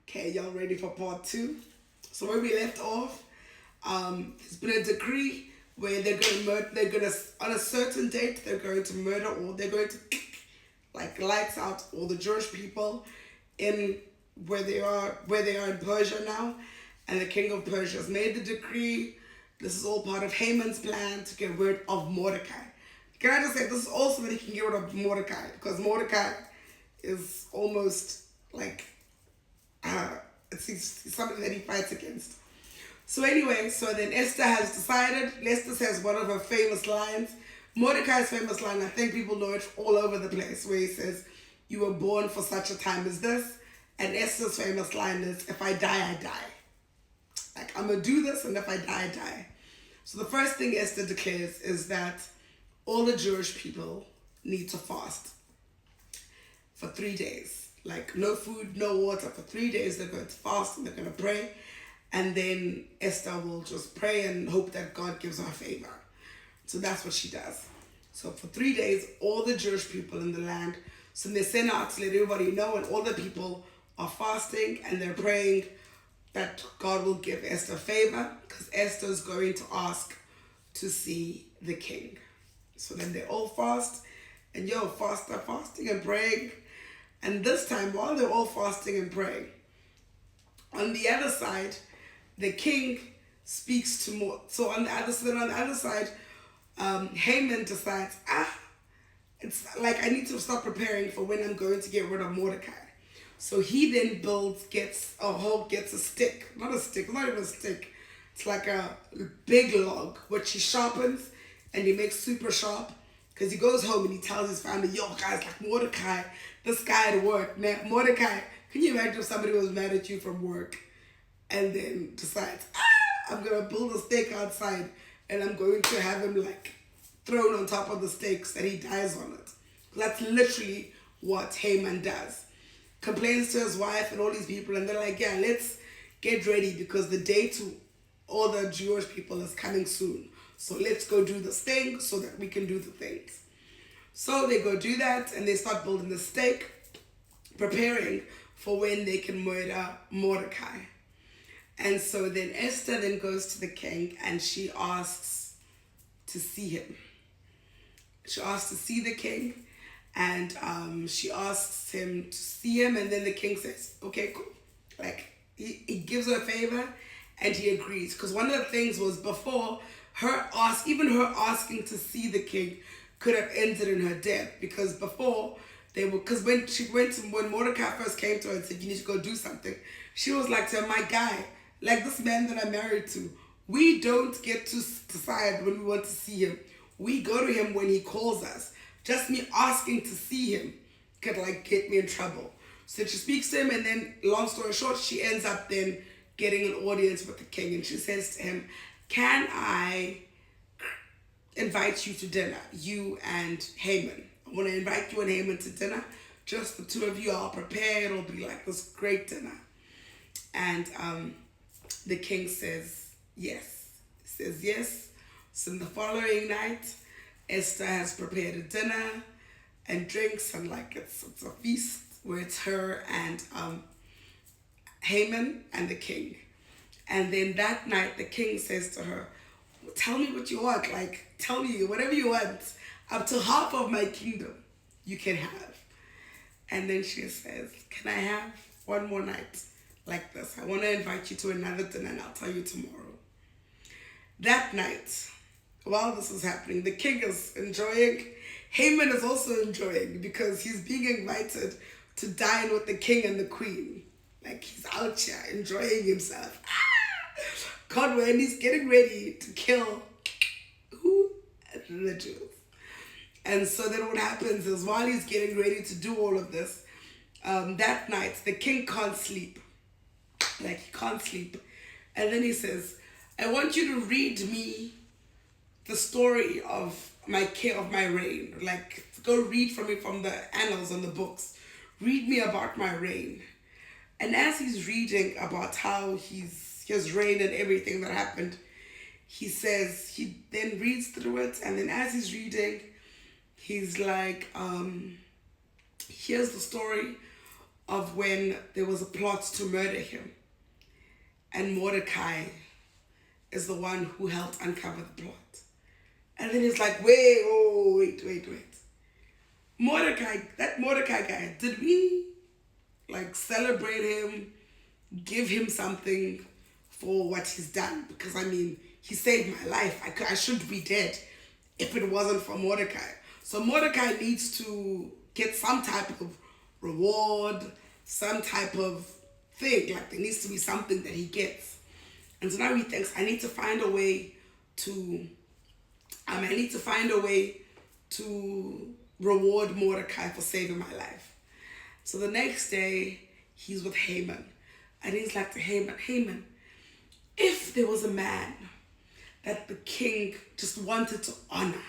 Okay, y'all ready for part two? So where we left off, there's been a decree where they're gonna on a certain date they're going to murder, or they're going to like lights out all the Jewish people in where they are in Persia now, and the king of Persia has made the decree. This is all part of Haman's plan to get rid of Mordecai. Can I just say this is also that he can get rid of Mordecai, because Mordecai is almost like it's something that he fights against. So anyway, so then Esther has decided. Esther says one of her famous lines, Mordecai's famous line. I think people know it all over the place, where he says, "You were born for such a time as this." And Esther's famous line is, "If I die, I die. Like I'm gonna do this, and if I die, I die." So the first thing Esther declares is that all the Jewish people need to fast for 3 days. Like no food, no water for 3 days. They're going to fast and they're going to pray. And then Esther will just pray and hope that God gives her favor. So that's what she does. So for 3 days, all the Jewish people in the land, so they send out to let everybody know, and all the people are fasting and they're praying that God will give Esther favor, because Esther is going to ask to see the king. So then they all fast, and fasting and praying. And this time, while they're all fasting and praying, on the other side, the king speaks to more. So on the other side, Haman decides, it's like I need to start preparing for when I'm going to get rid of Mordecai. So he then gets a stick, not even a stick. It's like a big log, which he sharpens and he makes super sharp. Because he goes home and he tells his family, "Yo, guys, like Mordecai, this guy at work." Now, Mordecai, can you imagine if somebody was mad at you from work and then decides, I'm going to build a stake outside and I'm going to have him like thrown on top of the stakes that he dies on it. That's literally what Haman does. Complains to his wife and all these people, and they're like, "Yeah, let's get ready because the day to all the Jewish people is coming soon. So let's go do this thing so that we can do the things." So they go do that and they start building the stake, preparing for when they can murder Mordecai. And so then Esther then goes to the king and she asks to see him. She asks to see the king, and she asks him to see him, and then the king says, "Okay, cool." Like he gives her a favor and he agrees. Because one of the things was before her asking to see the king could have ended in her death, because before when Mordecai first came to her and said, "You need to go do something," she was like to him, "My guy, like this man that I'm married to, we don't get to decide when we want to see him. We go to him when he calls us. Just me asking to see him could like get me in trouble." So she speaks to him, and then long story short, she ends up then getting an audience with the king, and she says to him, "Can I invite you to dinner, you and Haman? I want to invite you and Haman to dinner. Just the two of you. I'll prepare. It'll be like this great dinner." And the king says yes. He says yes. So the following night, Esther has prepared a dinner and drinks, and like it's a feast where it's her and Haman and the king. And then that night, the king says to her, "Tell me what you want. Like, tell me whatever you want. Up to half of my kingdom you can have." And then she says, "Can I have one more night like this? I want to invite you to another dinner, and I'll tell you tomorrow." That night, while this is happening, the king is enjoying. Haman is also enjoying, because he's being invited to dine with the king and the queen. Like, he's out here enjoying himself. God, when he's getting ready to kill who? The Jews. And so then what happens is, while he's getting ready to do all of this, that night, the king can't sleep. Like, he can't sleep. And then he says, "I want you to read me the story of my reign. Like, go read from me from the annals and the books. Read me about my reign." And as he's reading about how his reign and everything that happened, he then reads through it, and then as he's reading, he's like, "Here's the story of when there was a plot to murder him. And Mordecai is the one who helped uncover the plot. And then he's like, wait. That Mordecai guy, did we like celebrate him, give him something for what he's done? Because I mean, he saved my life. I should be dead if it wasn't for Mordecai. So Mordecai needs to get some type of reward, some type of thing. Like there needs to be something that he gets. And so now he thinks, I need to find a way to reward Mordecai for saving my life. So the next day, he's with Haman. And he's like to Haman, if there was a man that the king just wanted to honor,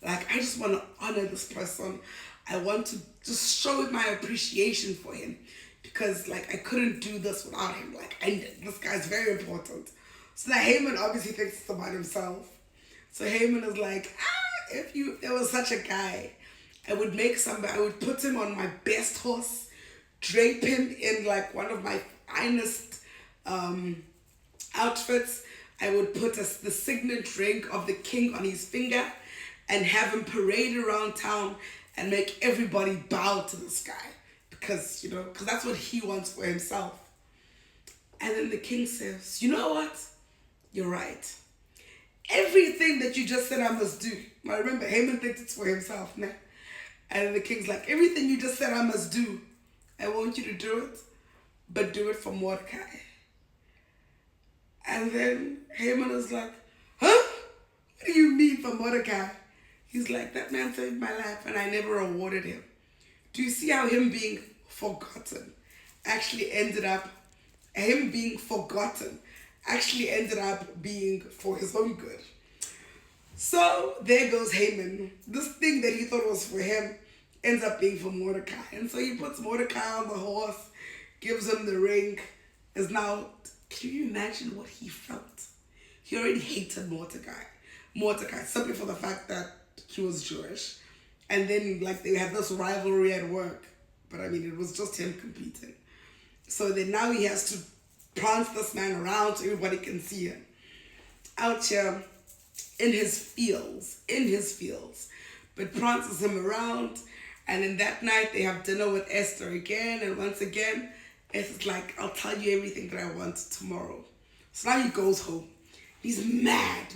like I just want to honor this person, I want to just show my appreciation for him, because like I couldn't do this without him. Like this guy's very important. So now Haman obviously thinks it's about himself. So Haman is like, if there was such a guy, I would put him on my best horse, drape him in like one of my finest outfits. I would put the signet ring of the king on his finger and have him parade around town and make everybody bow to this guy, because that's what he wants for himself. And then the king says, you know what? You're right. Everything that you just said I must do. Now remember, Haman thinks it's for himself, nah? And then the king's like, everything you just said I must do, I want you to do it, but do it for Mordecai. And then Haman is like, huh? What do you mean for Mordecai? He's like, that man saved my life and I never rewarded him. Do you see how him being forgotten actually ended up being for his own good? So there goes Haman. This thing that he thought was for him ends up being for Mordecai. And so he puts Mordecai on the horse, gives him the ring. Can you imagine what he felt? He already hated Mordecai simply for the fact that he was Jewish. And then like they had this rivalry at work. But I mean, it was just him competing. So then now he has to prance this man around so everybody can see him. Out here in his fields. But prances him around. And then that night they have dinner with Esther again. And once again, Esther's like, I'll tell you everything that I want tomorrow. So now he goes home. He's mad.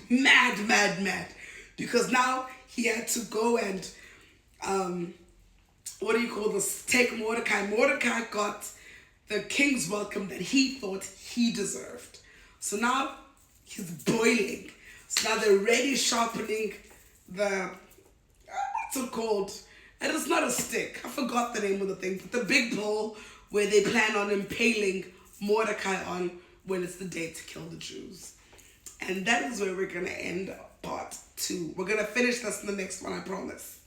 Because now he had to go and, take Mordecai. Mordecai got the king's welcome that he thought he deserved. So now he's boiling. So now they're ready sharpening the, what's it called? And it's not a stick. I forgot the name of the thing. But the big bowl where they plan on impaling Mordecai on when it's the day to kill the Jews. And that is where we're going to end part 2. We're going to finish this in the next one, I promise.